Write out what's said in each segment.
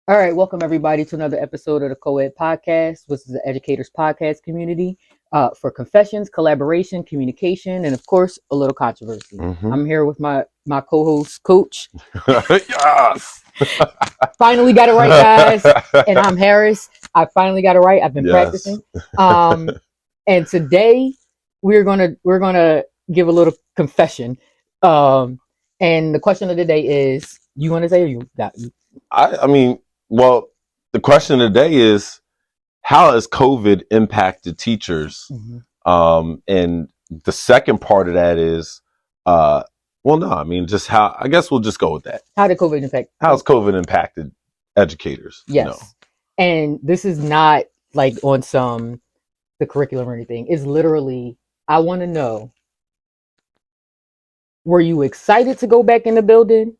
All right, welcome everybody to another episode of the Co-Ed Podcast. This is the Educators Podcast community for confessions, collaboration, communication, and of course, a little controversy. Hmm. I'm here with my co-host, Coach. Yes. Finally got it right, guys. And I'm Harris. I finally got it right. I've been Yes. practicing. Um, and today we're gonna give a little confession. Um, and the question of the day is: you want to say, or you got you? Well, the question today is, how has COVID impacted teachers? Mm-hmm. And the second part of that is, well, no, just how, I guess we'll just go with that. How did COVID impact? How's COVID impacted educators? Yes. And this is not like on some the curriculum or anything. It's literally I want to know, were you excited to go back in the building,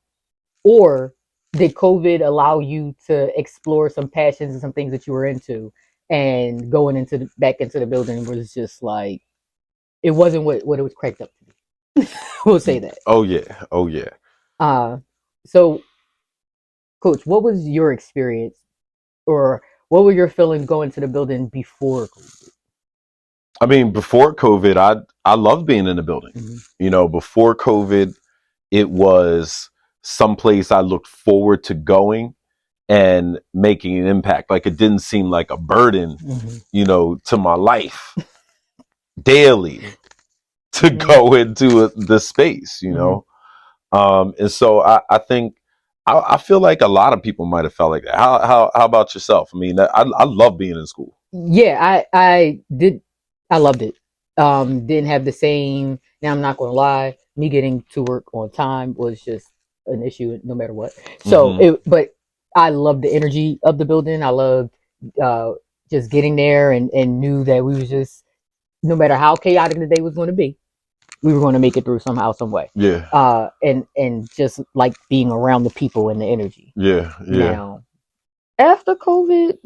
or did COVID allow you to explore some passions and some things that you were into, and going into back into the building was just like it wasn't what it was cracked up to be. We'll say that. Oh yeah. Oh yeah. Uh so Coach, what was your experience, or what were your feelings going to the building before COVID? Before COVID, I loved being in the building. Before COVID, it was someplace I looked forward to going and making an impact. Like, it didn't seem like a burden, to my life daily to go into the space, and so I think I feel like a lot of people might have felt like that. How about yourself? I love being in school. Yeah, I did. I loved it. Didn't have the same. Now I'm not gonna lie. Me getting to work on time was just an issue, no matter what. So but I loved the energy of the building. I loved uh, just getting there, and knew that we was just, no matter how chaotic the day was going to be, we were going to make it through somehow, some way. Yeah. And just like being around the people and the energy. Yeah. Now, after COVID,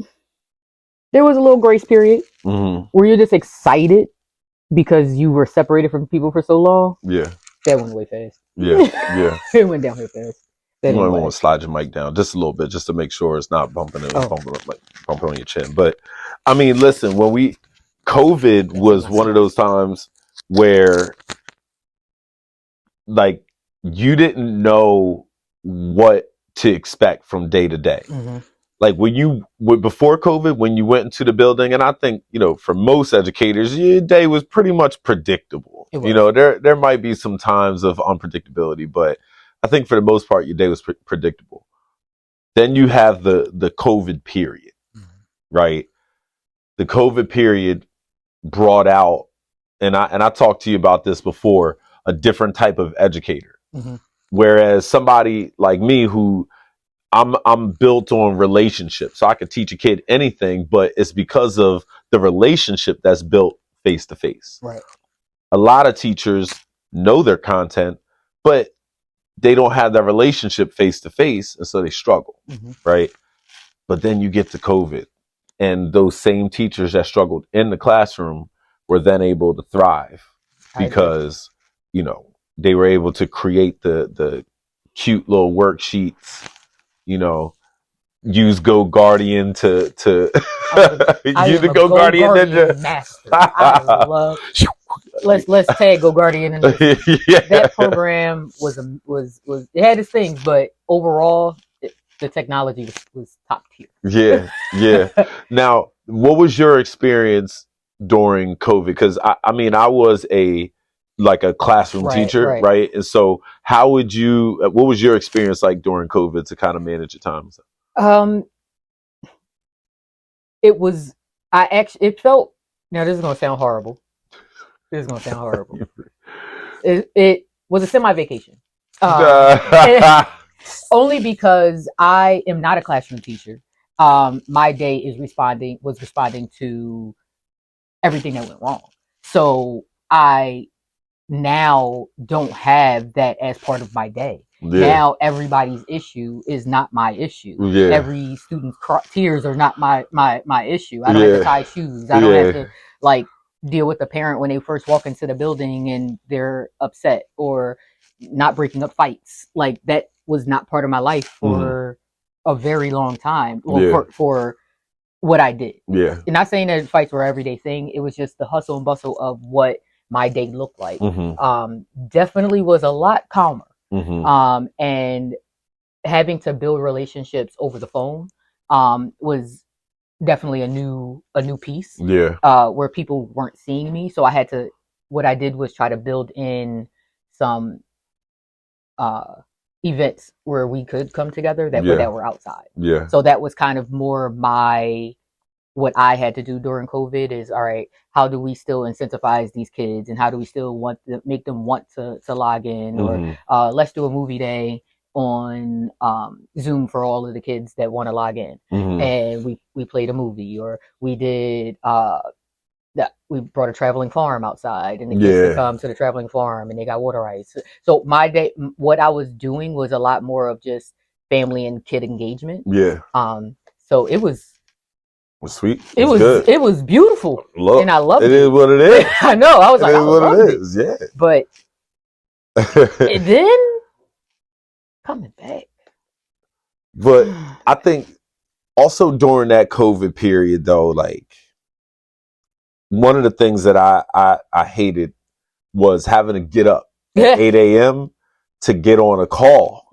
there was a little grace period. Were you just excited because you were separated from people for so long? Yeah. That went way fast. Yeah. It went down here fast. You might want to slide your mic down just a little bit, just to make sure it's not bumping bumping on your chin. But listen, COVID was one of those times where, like, you didn't know what to expect from day to day. Like, before COVID, when you went into the building, and I think, for most educators, your day was pretty much predictable. There might be some times of unpredictability, but I think for the most part, your day was predictable. Then you have the COVID period, right? The COVID period brought out, and I talked to you about this before, a different type of educator. Whereas somebody like me, who I'm built on relationships, so I could teach a kid anything, but it's because of the relationship that's built face to face. Right. A lot of teachers know their content, but they don't have that relationship face to face, and so they struggle, right? But then you get to COVID, and those same teachers that struggled in the classroom were then able to thrive because, they were able to create the cute little worksheets, use GoGuardian to use the GoGuardian ninja master. I love. Let's tag GoGuardian in this. Yeah. That program was it had its things, but overall, the technology was top tier. Yeah. Now, what was your experience during COVID? Because I was a classroom teacher, right? And so, what was your experience like during COVID to kind of manage your time? It was, it felt, now this is going to sound horrible. It was a semi-vacation. Only because I am not a classroom teacher. My day was responding to everything that went wrong. So I now don't have that as part of my day. Now everybody's issue is not my issue. Every student's tears are not my issue. I don't have to tie shoes. I don't have to deal with the parent when they first walk into the building and they're upset, or not breaking up fights. Like, that was not part of my life for a very long time. Well, Yeah. for what I did. Yeah. And not saying that fights were an everyday thing. It was just the hustle and bustle of what my day looked like. Definitely was a lot calmer. And having to build relationships over the phone was definitely a new piece. Yeah. Where people weren't seeing me, so I had to. What I did was try to build in some events where we could come together that were outside. Yeah. So that was kind of more my what I had to do during COVID is, all right, how do we still incentivize these kids, and how do we still want to make them want to log in, or let's do a movie day on Zoom for all of the kids that want to log in, and we played a movie, or we did that we brought a traveling farm outside, and the kids could come to the traveling farm, and they got water ice. So my day, what I was doing was a lot more of just family and kid engagement. Yeah. So it was sweet. It was good. It was beautiful, and I loved it. It is what it is. I know. I was like, it is what it is. Yeah. But and then coming back. But I think also during that COVID period, though, like one of the things that I hated was having to get up at 8 a.m. to get on a call,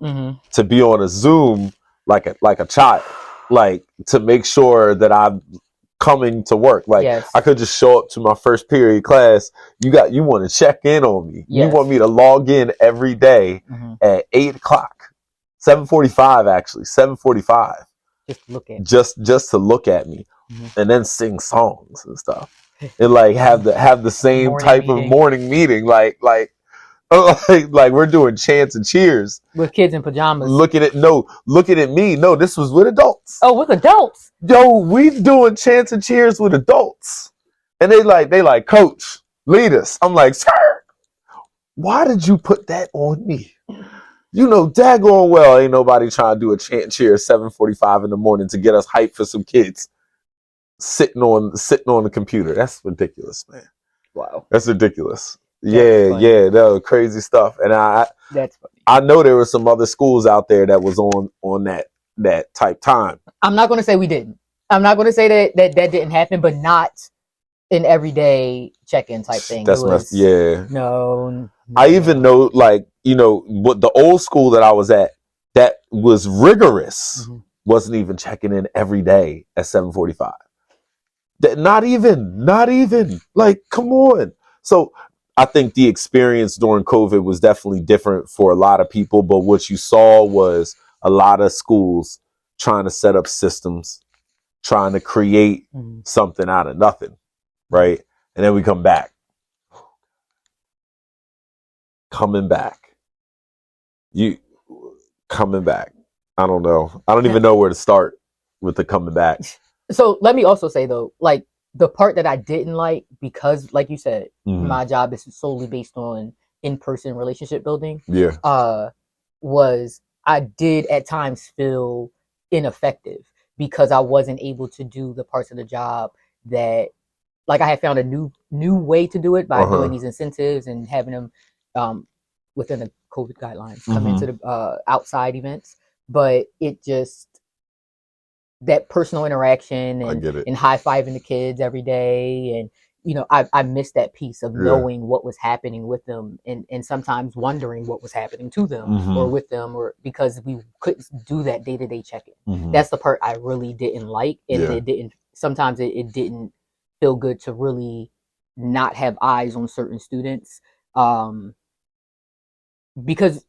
to be on a Zoom like a child, like to make sure that I'm coming to work. Like I could just show up to my first period class. You want to check in on me. You want me to log in every day at 8 o'clock, 7:45 actually, 7:45. Just to look at me, and then sing songs and stuff, and like have the same morning type meeting. Of morning meeting, like we're doing chants and cheers with kids in pajamas. Looking at me. No, this was with adults. Oh, with adults. Yo, we doing chants and cheers with adults, and they like, coach, lead us. I'm like, sir, why did you put that on me? You know, daggone well, ain't nobody trying to do a chant and cheer at 7:45 in the morning to get us hyped for some kids sitting on the computer. That's ridiculous, man. Wow, that's ridiculous. That was crazy stuff. And that's funny. I know there were some other schools out there that was on that type time. I'm not going to say we didn't. I'm not going to say that didn't happen, but not an everyday check-in type thing. No. I even know, like, you know, what the old school that I was at that was rigorous wasn't even checking in every day at 7:45. Not even. Like, come on. So I think the experience during COVID was definitely different for a lot of people, but what you saw was a lot of schools trying to set up systems, trying to create something out of nothing, right? And then we come back. Coming back. I don't know. I don't even know where to start with the coming back. So let me also say, though, like, the part that I didn't like, because like you said, my job is solely based on in-person relationship building. Was I did at times feel ineffective because I wasn't able to do the parts of the job that, like, I had found a new way to do it by doing these incentives and having them within the COVID guidelines come into the outside events. But it just, that personal interaction and high-fiving the kids every day, and you know, I missed that piece of knowing what was happening with them, and sometimes wondering what was happening to them or with them, or because we couldn't do that day-to-day check-in. That's the part I really didn't like, and it didn't feel good to really not have eyes on certain students, because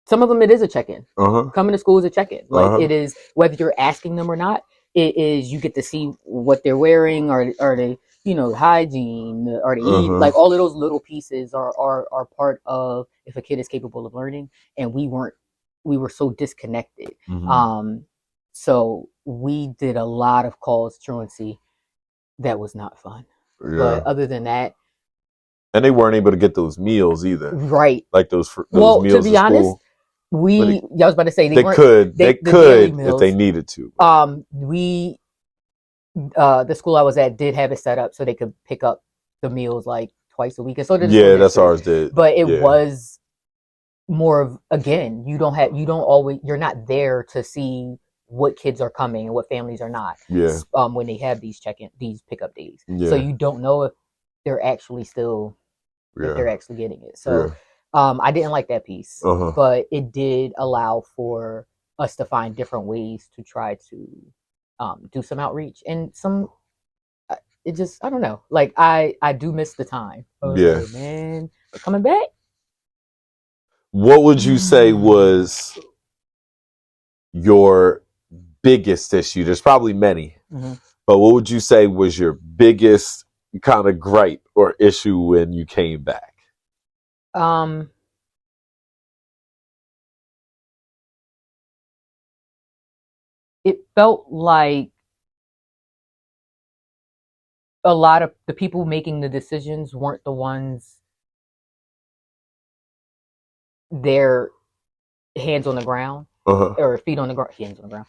some of them, it is a check-in. Coming to school is a check-in. Like, it is, whether you're asking them or not, it is, you get to see what they're wearing, or they, you know, hygiene, or they eat. Like, all of those little pieces are part of if a kid is capable of learning. And we were so disconnected. So we did a lot of calls truancy. That was not fun. But other than that, and they weren't able to get those meals either. Right. Like those well, meals. To be honest, I was about to say they could if they needed to. The school I was at did have it set up so they could pick up the meals like twice a week, and so did that's ours did. But it was more of, again, you're not there to see what kids are coming and what families are not. Yeah. When they have these these pickup days. So Yeah. you don't know if they're actually still if they're Yeah. actually getting it. So Yeah. I didn't like that piece, Uh-huh. but it did allow for us to find different ways to try to do some outreach and some. It just, I don't know. Like I do miss the time. Yeah. Oh man, we're coming back. What would you say was your biggest issue? There's probably many, Mm-hmm. but what would you say was your biggest kind of gripe or issue when you came back? It felt like a lot of the people making the decisions weren't the ones their hands on the ground Uh-huh. or feet on the ground, hands on the ground,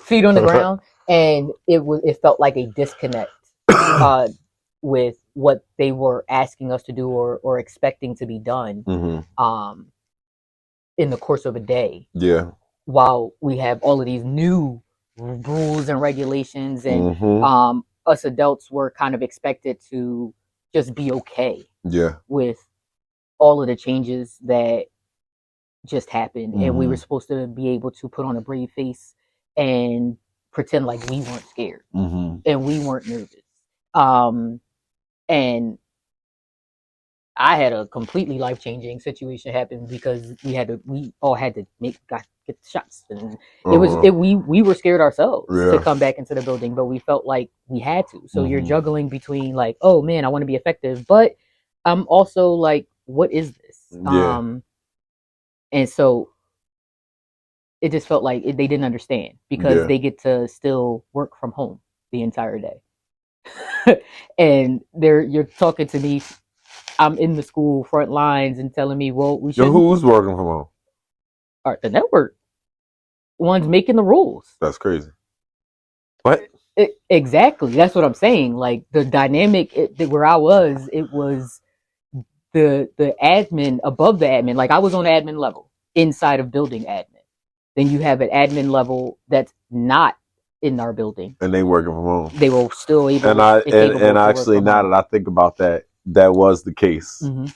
feet on the ground, and it felt like a disconnect with what they were asking us to do or expecting to be done Mm-hmm. in the course of a day. Yeah. While we have all of these new rules and regulations, and Mm-hmm. us adults were kind of expected to just be okay Yeah. with all of the changes that just happened, and we were Mm-hmm. supposed to be able to put on a brave face and pretend like we weren't scared Mm-hmm. and we weren't nervous. And I had a completely life changing situation happen because we all had to get shots, and we were scared ourselves to Yeah. come back into the building, but we felt like we had to. So you're Mm-hmm. juggling between like, oh man, I want to be effective, but I'm also like, what is this? Yeah. And so it just felt like they didn't understand because Yeah. they get to still work from home the entire day. And you're talking to me, I'm in the school front lines and telling me, well, we Yo, shouldn't. who's working from home? The network ones making the rules. That's crazy. What? Exactly. That's what I'm saying. Like the dynamic where I was, it was the admin above the admin. Like I was on admin level inside of building admin. Then you have an admin level that's not in our building. And they working from home. They were still able and actually now that I think about that, that was the case. Mm-hmm.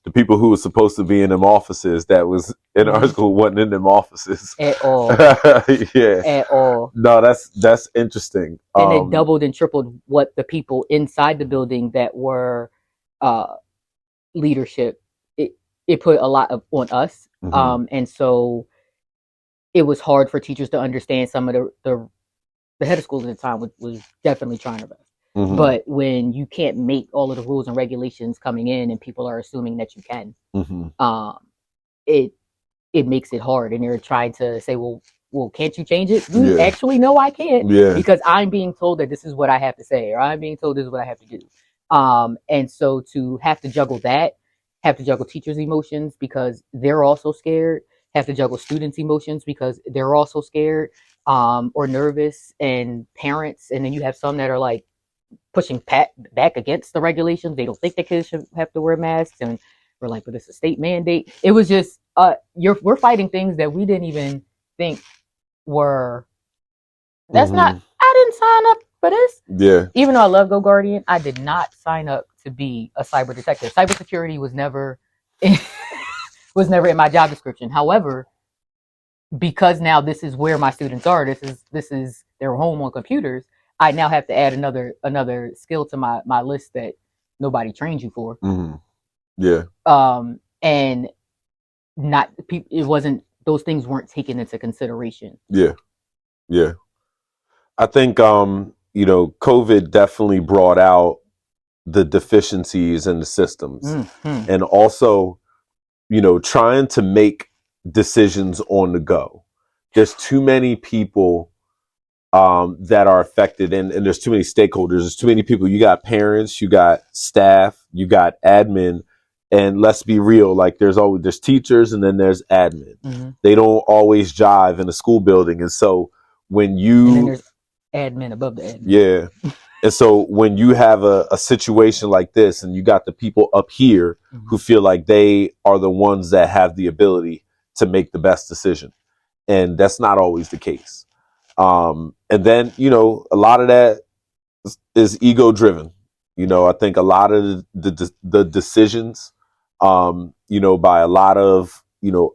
The people who were supposed to be in them offices that was in our school wasn't in them offices at all. Yeah, at all. No, that's interesting. And it doubled and tripled what the people inside the building that were leadership. It put a lot on us. Mm-hmm. And so it was hard for teachers to understand. Some of the head of schools at the time was definitely trying their best. Mm-hmm. But when you can't make all of the rules and regulations coming in and people are assuming that you can, mm-hmm. It makes it hard. And they're trying to say, well, can't you change it? Yeah. Actually, no, I can't. Yeah. Because I'm being told that this is what I have to say, or I'm being told this is what I have to do. And so to have to juggle that, have to juggle teachers' emotions because they're also scared, have to juggle students' emotions because they're also scared or nervous, and parents. And then you have some that are like pushing back against the regulations. They don't think the kids should have to wear masks. And we're like, but it's a state mandate. It was just, we're fighting things that we didn't even think were, that's mm-hmm. not, I didn't sign up for this. Yeah. Even though I love Go Guardian, I did not sign up to be a cyber detective. Cybersecurity was never in my job description. However, because now this is where my students are, this is their home on computers, I now have to add another skill to my list that nobody trained you for. Mm-hmm. Yeah. And it wasn't, those things weren't taken into consideration. Yeah. Yeah. I think COVID definitely brought out the deficiencies in the systems. Mm-hmm. And also, trying to make decisions on the go. There's too many people that are affected, and there's too many stakeholders. There's too many people. You got parents, you got staff, you got admin, and let's be real. Like there's teachers, and then there's admin. Mm-hmm. They don't always jive in a school building, and so when you and then there's admin above the admin. Yeah. And so when you have a situation like this and you got the people up here who feel like they are the ones that have the ability to make the best decision, and that's not always the case. And then, a lot of that is ego driven. I think a lot of the decisions, by a lot of,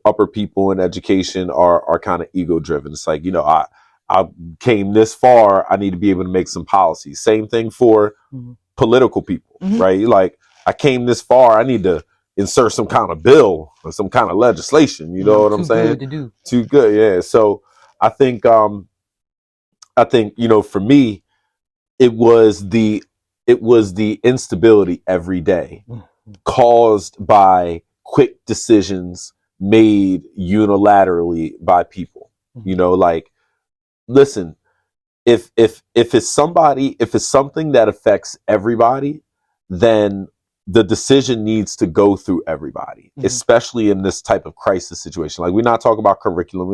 upper people in education are kind of ego driven. It's like, I came this far, I need to be able to make some policies. Same thing for political people, right? Like, I came this far, I need to insert some kind of bill or some kind of legislation. You know what I'm saying? Good to do. Too good, yeah. So I think, for me, it was the instability every day caused by quick decisions made unilaterally by people. Like, listen, if it's something that affects everybody, then the decision needs to go through everybody, especially in this type of crisis situation. Like, we're not talking about curriculum.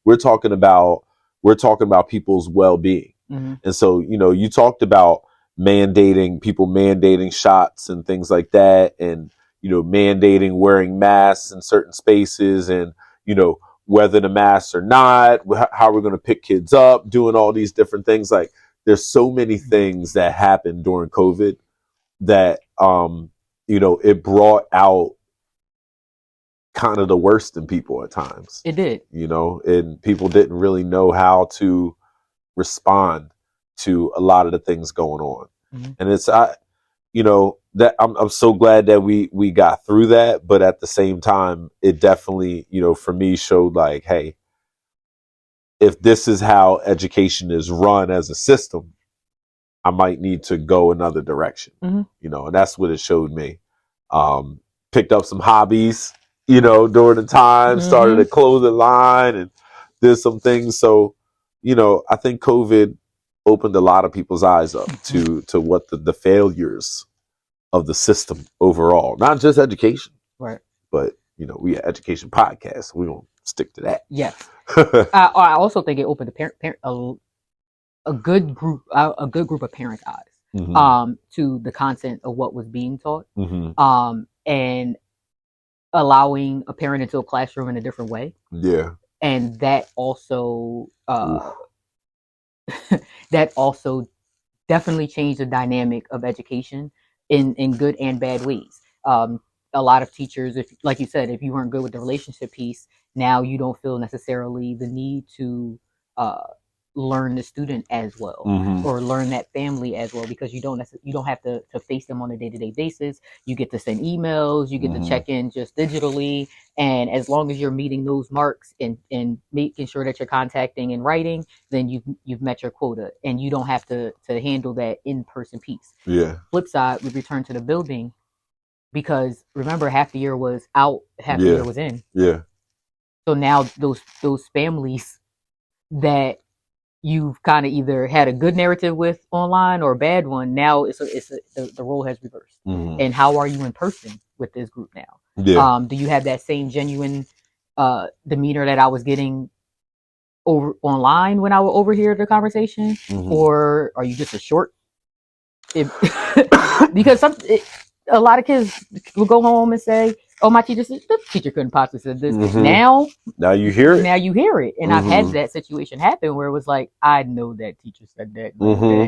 We're talking about people's well-being. And so, you talked about people mandating shots and things like that, and, mandating wearing masks in certain spaces, and, whether the masks or not, how we're going to pick kids up, doing all these different things. Like, there's so many things that happened during COVID that, it brought out kind of the worst in people at times. It did. And people didn't really know how to respond to a lot of the things going on. And it's, that I'm so glad that we got through that. But at the same time, it definitely, for me, showed like, hey, if this is how education is run as a system, I might need to go another direction. And that's what it showed me. Picked up some hobbies, during the time, started a clothing line and did some things. So, I think COVID opened a lot of people's eyes up to what the failures of the system overall, not just education, right? But we an education podcast, so we don't stick to that. Yes. I also think it opened a good group of parents' eyes to the content of what was being taught, and allowing a parent into a classroom in a different way. Yeah. And that also definitely changed the dynamic of education in good and bad ways. A lot of teachers, if, like you said, if you weren't good with the relationship piece, now you don't feel necessarily the need to learn the student as well, or learn that family as well, because you don't have to face them on a day-to-day basis. You get to send emails, you get to check in just digitally, and as long as you're meeting those marks and making sure that you're contacting and writing, then you've met your quota, and you don't have to handle that in-person piece. Yeah. Flip side, we return to the building, because remember, half the year was out, half the year was in. Yeah. So now those families that you've kind of either had a good narrative with online or a bad one, now the role has reversed. And how are you in person with this group now? Yeah. Do you have that same genuine demeanor that I was getting over online when I would overhear the conversation, or are you just a short? Because a lot of kids will go home and say, "Oh, my teacher said the teacher couldn't possibly said this." Now you hear it. Now you hear it, and I've had that situation happen where it was like, I know that teacher said that,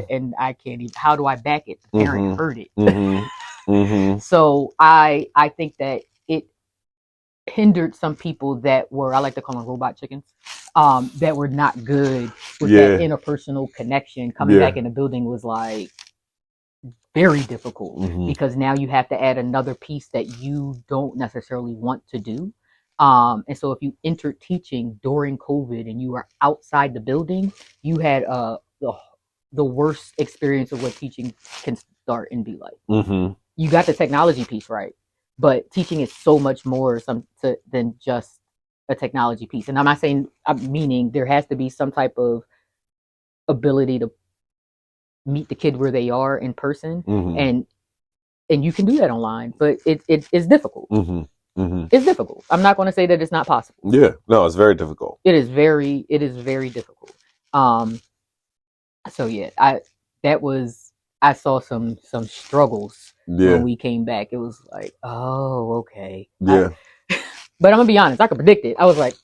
and I can't even. How do I back it? The parent heard it. So I think that it hindered some people that were, I like to call them robot chickens, that were not good with that interpersonal connection. Coming back in the building was like very difficult, because now you have to add another piece that you don't necessarily want to do. And so if you entered teaching during COVID and you were outside the building, you had the worst experience of what teaching can start and be like. You got the technology piece right, but teaching is so much more than just a technology piece. And I'm meaning there has to be some type of ability to meet the kid where they are in person, and you can do that online, but it's difficult. It's difficult. I'm not going to say that it's not possible. Yeah, no, it's very difficult. It is very difficult. So yeah, that was I saw some struggles Yeah. when we came back. It was like, oh, okay. Yeah. But I'm gonna be honest, I could predict it. I was like,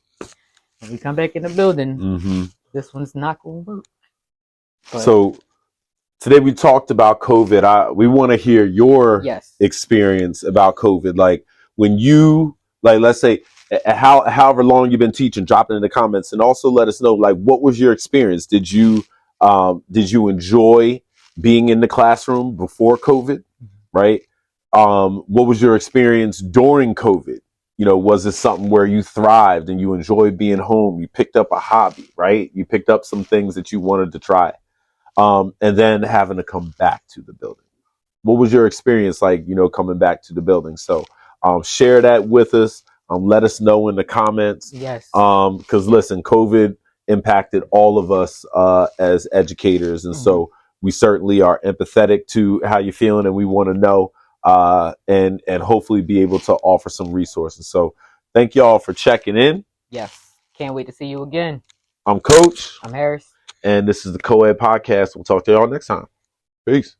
when we come back in the building, Mm-hmm. this one's not gonna work. But So today we talked about COVID. We want to hear your yes. experience about COVID. Like when you, like, let's say, however long you've been teaching, drop it in the comments, and also let us know, like, what was your experience? Did you enjoy being in the classroom before COVID? Right. What was your experience during COVID? You know, was it something where you thrived and you enjoyed being home? You picked up a hobby, right? You picked up some things that you wanted to try. And then having to come back to the building. What was your experience like, you know, coming back to the building? So share that with us. Let us know in the comments. Yes. Because listen, COVID impacted all of us as educators. And so we certainly are empathetic to how you're feeling, and we want to know and hopefully be able to offer some resources. So thank y'all for checking in. Yes. Can't wait to see you again. I'm Coach. I'm Harris. And this is the Co-Ed Podcast. We'll talk to y'all next time. Peace.